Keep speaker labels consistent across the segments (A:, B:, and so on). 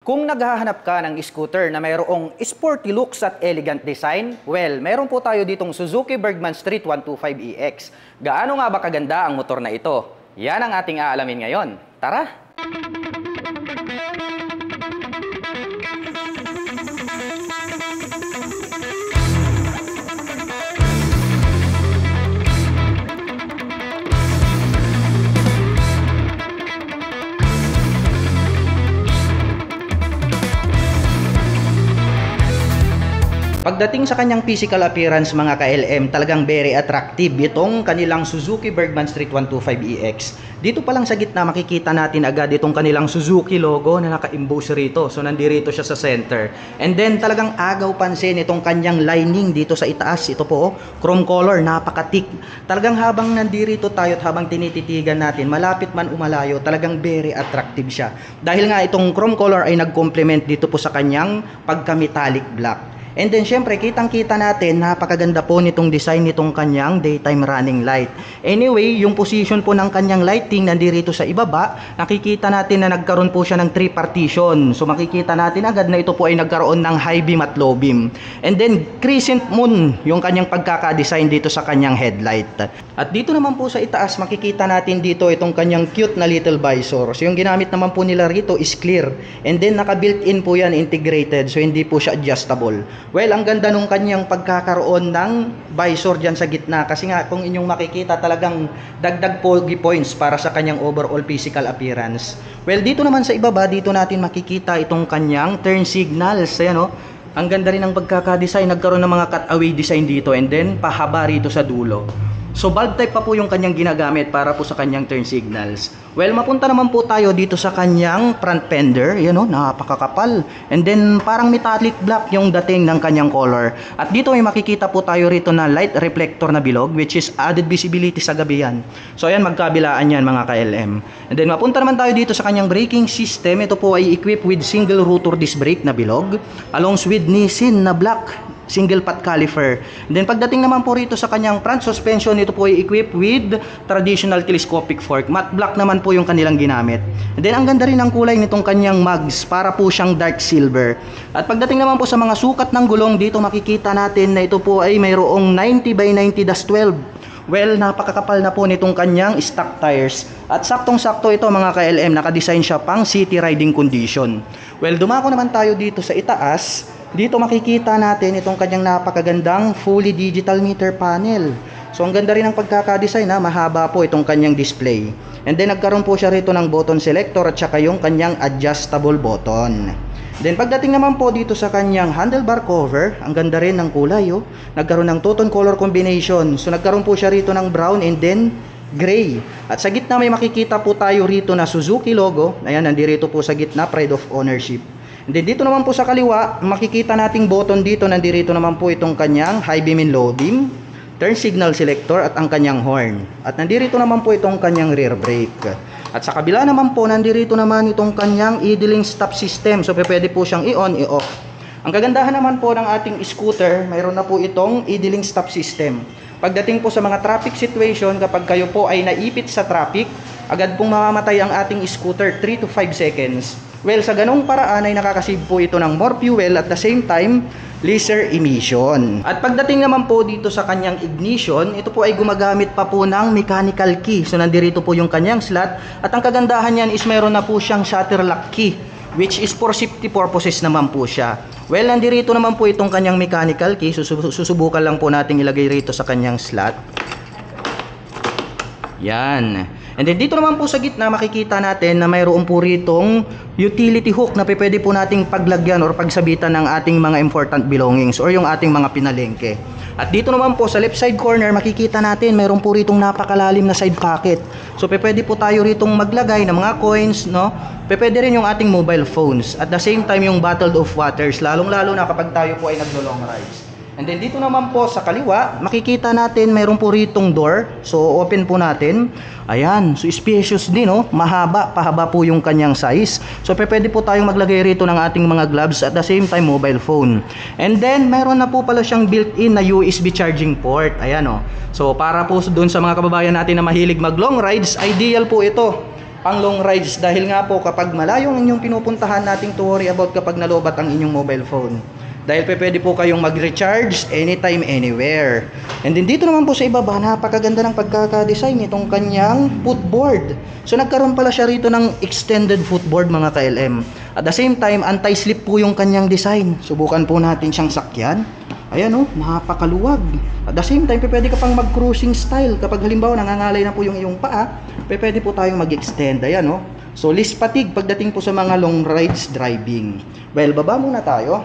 A: Kung naghahanap ka ng scooter na mayroong sporty looks at elegant design, well, meron po tayo ditong Suzuki Bergman Street 125EX. Gaano nga ba kaganda ang motor na ito? Yan ang ating aalamin ngayon. Tara! Pagdating sa kanyang physical appearance mga ka-LM, talagang very attractive itong kanilang Suzuki Bergman Street 125EX. Dito pa lang sa gitna makikita natin agad itong kanilang Suzuki logo na naka-emboss rito. So nandirito siya sa center. And then talagang agaw pansin itong kanyang lining dito sa itaas. Ito po, chrome color, napaka-thick. Talagang habang nandirito tayo at habang tinititigan natin, malapit man umalayo, talagang very attractive siya. Dahil nga itong chrome color ay nag-complement dito po sa kanyang pagka-metallic black. And then syempre kitang-kita natin napakaganda po nitong design nitong kanyang daytime running light. Anyway, yung position po ng kanyang lighting nandirito sa ibaba, nakikita natin na nagkaroon po siya ng 3 partition. So makikita natin agad na ito po ay nagkaroon ng high beam at low beam. And then crescent moon yung kanyang pagkaka-design dito sa kanyang headlight. At dito naman po sa itaas makikita natin dito itong kanyang cute na little visor. So yung ginamit naman po nila rito is clear. And then naka-built-in po yan, integrated. So hindi po siya adjustable. Well, ang ganda nung kanyang pagkakaroon ng visor dyan sa gitna. Kasi nga, kung inyong makikita, talagang dagdag pogi points para sa kanyang overall physical appearance. Well, dito naman sa ibaba, dito natin makikita itong kanyang turn signals. Ayan o. Ang ganda rin ng pagkakadesign. Nagkaroon ng mga cutaway design dito and then pahaba rito sa dulo. So bulb type pa po yung kanyang ginagamit para po sa kanyang turn signals. Well, mapunta naman po tayo dito sa kanyang front fender. Yan o, napakakapal. And then parang metallic black yung dating ng kanyang color. At dito may makikita po tayo rito na light reflector na bilog, which is added visibility sa gabi yan. So ayan, magkabilaan yan mga ka-LM. And then mapunta naman tayo dito sa kanyang braking system. Ito po ay equipped with single rotor disc brake na bilog, along with Nissin na black single pot caliper. And then pagdating naman po rito sa kanyang front suspension, ito po ay equipped with traditional telescopic fork. Matte black naman po yung kanilang ginamit. And then ang ganda rin ng kulay nitong kanyang mugs, para po siyang dark silver. At pagdating naman po sa mga sukat ng gulong, dito makikita natin na ito po ay mayroong 90 by 90-12. Well, napakakapal na po nitong kanyang stock tires. At saktong-sakto ito mga ka-LM, nakadesign siya pang city riding condition. Well, dumako naman tayo dito sa itaas. Dito makikita natin itong kanyang napakagandang fully digital meter panel. So ang ganda rin ng pagkakadesign na mahaba po itong kanyang display. And then nagkaroon po siya rito ng button selector at saka yung kanyang adjustable button. Then pagdating naman po dito sa kanyang handlebar cover, ang ganda rin ng kulay oh. Nagkaroon ng two-tone color combination. So nagkaroon po siya rito ng brown and then gray. At sa gitna may makikita po tayo rito na Suzuki logo. Ayan, nandirito po sa gitna, pride of ownership. And then dito naman po sa kaliwa, makikita nating button dito, nandirito naman po itong kanyang high beam and low beam, turn signal selector at ang kanyang horn. At nandirito naman po itong kanyang rear brake. At sa kabila naman po, nandirito naman itong kanyang idling stop system. So pwede po siyang i-on, i-off. Ang kagandahan naman po ng ating scooter, mayroon na po itong idling stop system. Pagdating po sa mga traffic situation, kapag kayo po ay naipit sa traffic, agad pong mamamatay ang ating scooter 3 to 5 seconds. Well, sa ganong paraan ay nakakasave po ito ng more fuel at the same time, lesser emission. At pagdating naman po dito sa kanyang ignition, ito po ay gumagamit pa po ng mechanical key. So nandirito po yung kanyang slot at ang kagandahan niyan is mayroon na po siyang shutter lock key, which is for safety purposes naman po siya. Well, nandirito naman po itong kanyang mechanical key. Susubukan lang po natin ilagay rito sa kanyang slot. Yan. And then dito naman po sa gitna makikita natin na mayroon po ritong utility hook na pwede po nating paglagyan or pagsabitan ng ating mga important belongings or yung ating mga pinalengke. At dito naman po sa left side corner makikita natin mayroon po ritong napakalalim na side pocket. So pwede po tayo ritong maglagay ng mga coins, no? Pwede rin yung ating mobile phones. At the same time yung bottled of waters, lalong-lalo na kapag tayo po ay naglo-long rides. And then dito naman po sa kaliwa, makikita natin mayroon po ritong door. So open po natin. Ayan, so spacious din oh. Mahaba, pahaba po yung kanyang size. So pwede po tayong maglagay rito ng ating mga gloves at the same time mobile phone. And then mayroon na po pala siyang built-in na USB charging port. Ayan oh. So para po doon sa mga kababayan natin na mahilig mag long rides, ideal po ito pang long rides, dahil nga po kapag malayo ang inyong pinupuntahan, nating to worry about kapag nalobat ang inyong mobile phone. Dahil pwede po kayong mag-recharge anytime, anywhere. And then dito naman po sa ibaba, napakaganda ng pagkaka-design nitong kanyang footboard. So nagkaroon pala siya rito ng extended footboard mga ka-LM. At the same time, anti-slip po yung kanyang design. Subukan po natin siyang sakyan. Ayan o, napakaluwag. At the same time, pwede ka pang mag-cruising style. Kapag halimbawa nangangalay na po yung iyong paa, pwede po tayong mag-extend. Ayan o. So less fatigue pagdating po sa mga long rides driving. Well, baba muna tayo.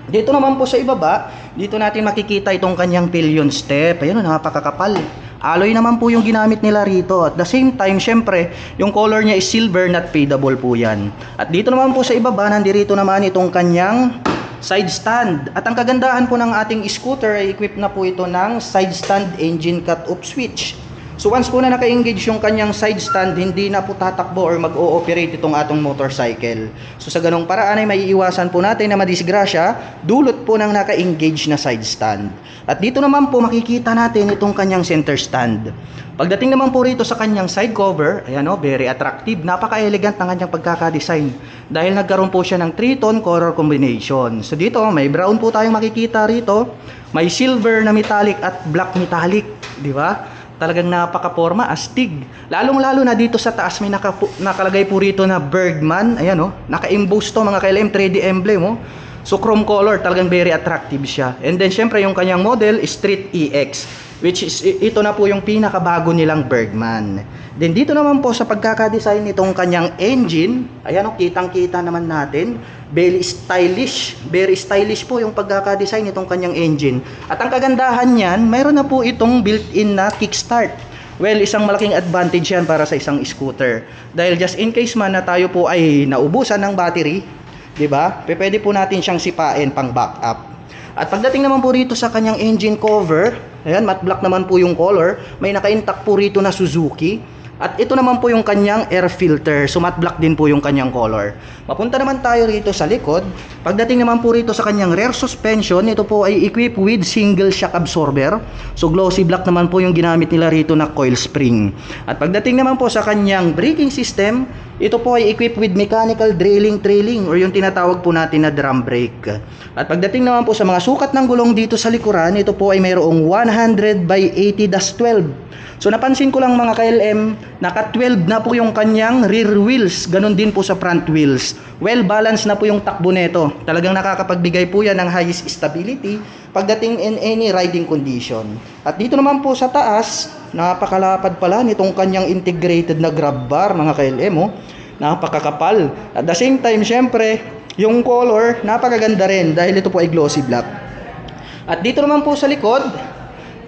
A: Dito naman po sa ibaba, dito natin makikita itong kanyang pillion step. Ayan o, napakakapal. Alloy naman po yung ginamit nila rito. At the same time, syempre, yung color niya is silver, not fadable po yan. At dito naman po sa ibaba, nandirito naman itong kanyang side stand. At ang kagandahan po ng ating scooter ay equipped na po ito ng side stand engine cut-off switch. So once po na naka-engage yung kanyang side stand, hindi na po tatakbo or mag-ooperate itong atong motorcycle. So sa ganong paraan ay maiiwasan po natin na madisgrasya dulot po ng naka-engage na side stand. At dito naman po makikita natin itong kanyang center stand. Pagdating naman po rito sa kanyang side cover, ayan o, very attractive, napaka-elegant ng kanyang pagkaka-design. Dahil nagkaroon po siya ng 3-tone color combination. So dito, may brown po tayong makikita rito, may silver na metallic at black metallic, di ba? Talagang napaka-forma, astig. Lalong-lalo na dito sa taas may nakalagay po rito na Bergman. Ayan oh, naka-emboss to mga ka-LM, 3D emblem oh. So chrome color, talagang very attractive siya. And then syempre yung kanyang model is Street EX, which is ito na po yung pinakabago nilang Bergman. Then dito naman po sa pagkaka-design nitong kanyang engine, ayan o, kitang-kita naman natin, very stylish po yung pagkaka-design nitong kanyang engine. At ang kagandahan niyan, mayroon na po itong built-in na kickstart. Well, isang malaking advantage yan para sa isang scooter. Dahil just in case man na tayo po ay naubusan ng battery, 'di ba? Pwede po natin siyang sipain pang backup. At pagdating naman po rito sa kanyang engine cover, ayan, matte black naman po yung color, may naka-intact po rito na Suzuki. At ito naman po yung kanyang air filter. So matte black din po yung kanyang color. Mapunta naman tayo rito sa likod. Pagdating naman po rito sa kanyang rear suspension, ito po ay equipped with single shock absorber. So glossy black naman po yung ginamit nila rito na coil spring. At pagdating naman po sa kanyang braking system, ito po ay equipped with mechanical trailing or yung tinatawag po natin na drum brake. At pagdating naman po sa mga sukat ng gulong dito sa likuran, ito po ay mayroong 100/80-12. So napansin ko lang mga ka-LM, naka 12 na po yung kanyang rear wheels, ganun din po sa front wheels. Well balanced na po yung takbo nito. Talagang nakakapagbigay po yan ng highest stability pagdating in any riding condition. At dito naman po sa taas, napakalapad pala nitong kanyang integrated na grab bar mga ka-LM oh. Napakakapal. At the same time, syempre, yung color napakaganda rin dahil ito po ay glossy black. At dito naman po sa likod,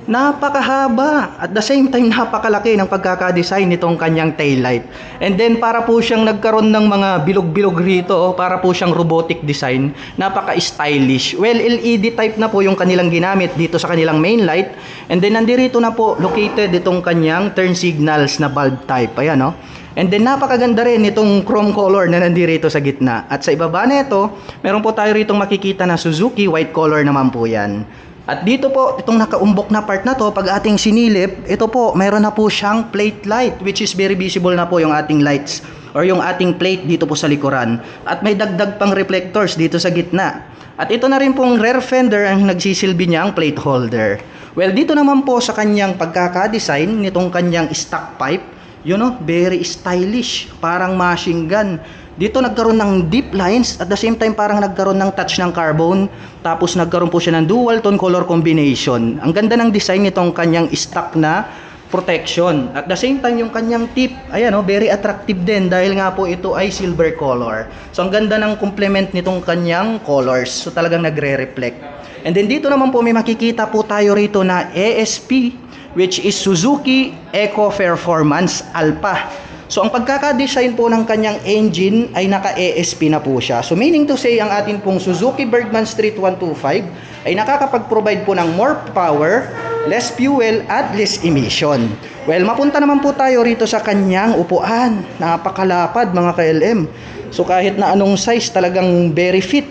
A: napakahaba at the same time napakalaki ng pagkaka-design nitong kanyang taillight. And then para po siyang nagkaroon ng mga bilog-bilog rito, oh, para po siyang robotic design, napaka-stylish. Well, LED type na po yung kanilang ginamit dito sa kanilang main light. And then nandirito na po located itong kanyang turn signals na bulb type. Ayan oh. And then napakaganda rin itong chrome color na nandirito sa gitna. At sa ibaba nito, meron po tayo ritong makikita na Suzuki white color naman po yan. At dito po, itong nakaumbok na part na to, pag ating sinilip, ito po, mayroon na po siyang plate light, which is very visible na po yung ating lights or yung ating plate dito po sa likuran. At may dagdag pang reflectors dito sa gitna. At ito na rin pong rear fender ang nagsisilbi niyang plate holder. Well, dito naman po sa kanyang pagkaka-design nitong kanyang stock pipe, you know, very stylish, parang machine gun. Dito nagkaroon ng deep lines at the same time parang nagkaroon ng touch ng carbon, tapos nagkaroon po siya ng dual tone color combination. Ang ganda ng design nitong kanyang stock na protection. At the same time yung kanyang tip, ayan oh, very attractive din dahil nga po ito ay silver color. So ang ganda ng complement nitong kanyang colors. So talagang nagre-reflect. And then dito naman po may makikita po tayo rito na ASP, which is Suzuki Eco Performance Alpha. So ang pagkaka-design po ng kanyang engine ay naka-ASP na po siya. So meaning to say, ang atin pong Suzuki Bergman Street 125 ay nakakapag-provide po ng more power, less fuel, at less emission. Well, mapunta naman po tayo rito sa kanyang upuan. Napakalapad mga ka-LM. So kahit na anong size, talagang very fit.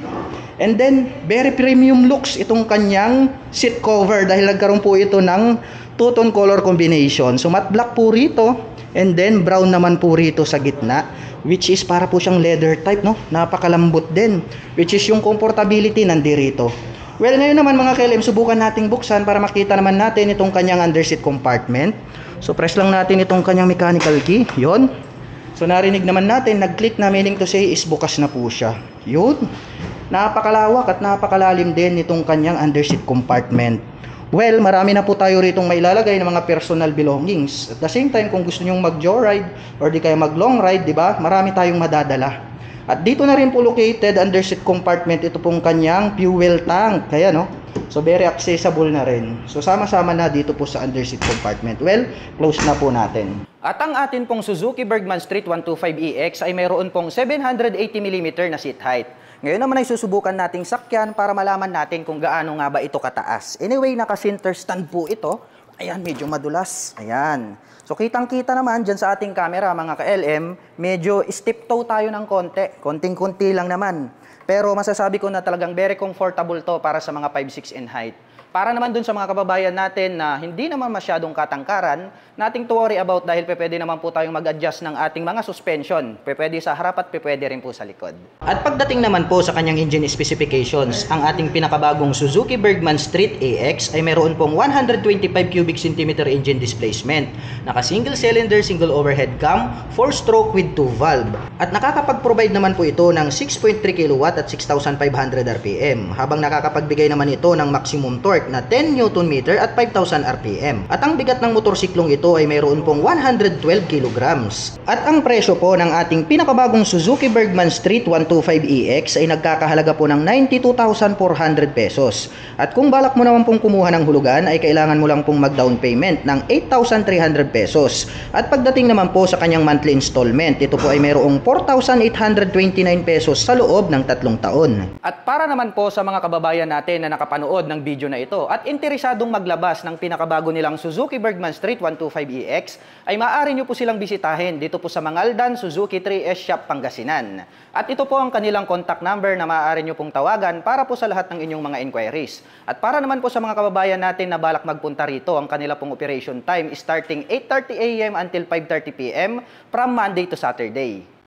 A: And then, very premium looks itong kanyang seat cover dahil nagkaroon po ito ng two-tone color combination. So matte black po rito. And then brown naman po rito sa gitna, which is para po siyang leather type, no? Napakalambot din, which is yung comfortability nandirito. Well, ngayon naman mga ka-LM, subukan nating buksan para makita naman natin itong kanyang underseat compartment. So press lang natin itong kanyang mechanical key. Yun. So narinig naman natin, nag-click na, meaning to say is bukas na po siya. Yun. Napakalawak at napakalalim din itong kanyang underseat compartment. Well, marami na po tayo ritong mailalagay ng mga personal belongings. At the same time, kung gusto nyong mag-joyride or di kaya mag-long ride, di ba? Marami tayong madadala. At dito na rin po located underseat compartment ito pong kanyang fuel tank. Kaya no, so very accessible na rin. So sama-sama na dito po sa underseat compartment. Well, close na po natin. At ang atin pong Suzuki Bergman Street 125EX ay mayroon pong 780mm na seat height. Ngayon naman ay susubukan nating sakyan para malaman natin kung gaano nga ba ito kataas. Anyway, naka-center stand po ito. Ayan, medyo madulas. Ayan. So kitang-kita naman dyan sa ating camera mga ka-LM, medyo step toe tayo ng konti. Konting-kunti lang naman. Pero masasabi ko na talagang very comfortable to para sa mga 5'6" in height. Para naman dun sa mga kababayan natin na hindi naman masyadong katangkaran, nothing to worry about dahil pwede naman po tayong mag-adjust ng ating mga suspension. Pwede sa harap at pwede rin po sa likod. At pagdating naman po sa kanyang engine specifications, ang ating pinakabagong Suzuki Bergman Street AX ay meron pong 125 cubic centimeter engine displacement. Naka single cylinder, single overhead cam, 4-stroke with 2 valve. At nakakapag-provide naman po ito ng 6.3 kW at 6,500 RPM, habang nakakapagbigay naman ito ng maximum torque na 10 Nm at 5,000 RPM. At ang bigat ng motorsiklong ito ay mayroon pong 112 kg. At ang presyo po ng ating pinakabagong Suzuki Bergman Street 125EX ay nagkakahalaga po ng 92,400 pesos. At kung balak mo naman pong kumuha ng hulugan ay kailangan mo lang pong mag-down payment ng 8,300 pesos. At pagdating naman po sa kanyang monthly installment, ito po ay mayroong 4,829 pesos sa loob ng 3 taon. At para naman po sa mga kababayan natin na nakapanood ng video na ito at interesadong maglabas ng pinakabago nilang Suzuki Bergman Street 125EX, ay maaari nyo po silang bisitahin dito po sa Mangaldan, Suzuki 3S Shop, Pangasinan. At ito po ang kanilang contact number na maaari nyo pong tawagan para po sa lahat ng inyong mga inquiries. At para naman po sa mga kababayan natin na balak magpunta rito, ang kanila pong operation time is starting 8:30 AM until 5:30 PM from Monday to Saturday.